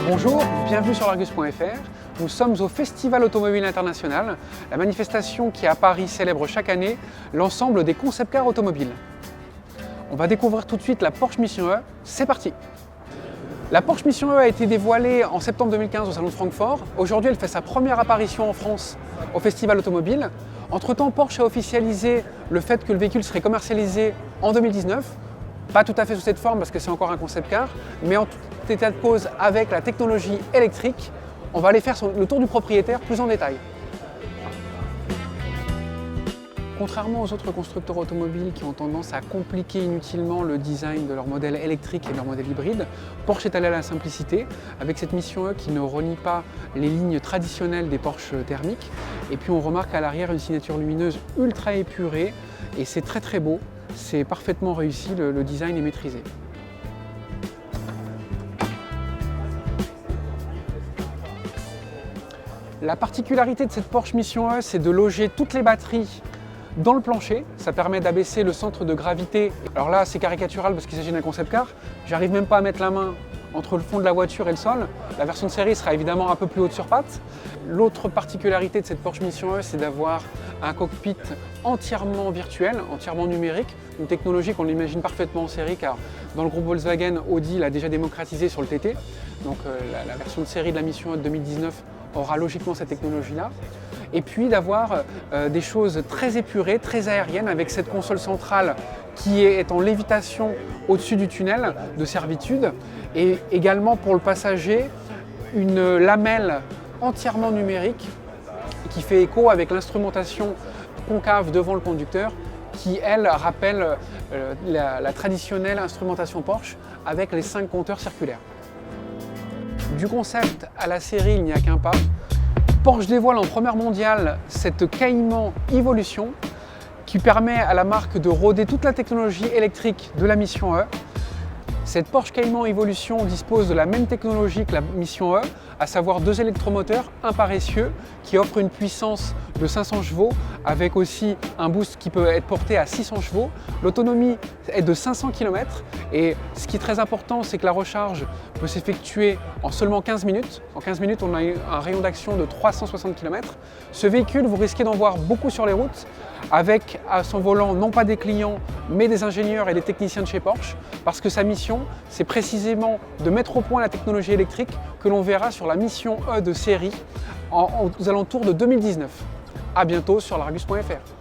Bonjour, bienvenue sur l'Argus.fr. Nous sommes au Festival Automobile International, la manifestation qui à Paris célèbre chaque année l'ensemble des concept cars automobiles. On va découvrir tout de suite la Porsche Mission E, c'est parti! La Porsche Mission E a été dévoilée en septembre 2015 au Salon de Francfort. Aujourd'hui, elle fait sa première apparition en France au Festival Automobile. Entre-temps, Porsche a officialisé le fait que le véhicule serait commercialisé en 2019. Pas tout à fait sous cette forme parce que c'est encore un concept car, mais en tout état de cause avec la technologie électrique. On va aller faire le tour du propriétaire plus en détail. Contrairement aux autres constructeurs automobiles qui ont tendance à compliquer inutilement le design de leur modèle électrique et de leur modèle hybride, Porsche est allé à la simplicité avec cette Mission E qui ne renie pas les lignes traditionnelles des Porsche thermiques. Et puis on remarque à l'arrière une signature lumineuse ultra épurée et c'est très beau, c'est parfaitement réussi, le design est maîtrisé. La particularité de cette Porsche Mission E, c'est de loger toutes les batteries dans le plancher. Ça permet d'abaisser le centre de gravité. Alors là, c'est caricatural parce qu'il s'agit d'un concept car. J'arrive même pas à mettre la main entre le fond de la voiture et le sol. La version de série sera évidemment un peu plus haute sur pattes. L'autre particularité de cette Porsche Mission E, c'est d'avoir un cockpit entièrement virtuel, entièrement numérique, une technologie qu'on imagine parfaitement en série car dans le groupe Volkswagen, Audi l'a déjà démocratisé sur le TT. Donc la version de série de la Mission E de 2019 aura logiquement cette technologie-là. Et puis d'avoir des choses très épurées, très aériennes avec cette console centrale qui est en lévitation au-dessus du tunnel de servitude et également pour le passager une lamelle entièrement numérique qui fait écho avec l'instrumentation concave devant le conducteur qui, elle, rappelle la traditionnelle instrumentation Porsche avec les 5 compteurs circulaires. Du concept à la série, il n'y a qu'un pas. Porsche dévoile en première mondiale cette Cayman Evolution qui permet à la marque de roder toute la technologie électrique de la Mission E. Cette Porsche Cayman Evolution dispose de la même technologie que la Mission E, à savoir 2 électromoteurs, un paressieux qui offre une puissance de 500 chevaux avec aussi un boost qui peut être porté à 600 chevaux. L'autonomie est de 500 km et ce qui est très important, c'est que la recharge peut s'effectuer en seulement 15 minutes. En 15 minutes, on a un rayon d'action de 360 km. Ce véhicule, vous risquez d'en voir beaucoup sur les routes avec à son volant non pas des clients mais des ingénieurs et des techniciens de chez Porsche parce que sa mission, c'est précisément de mettre au point la technologie électrique que l'on verra sur la Mission E de série aux alentours de 2019. A bientôt sur l'Argus.fr.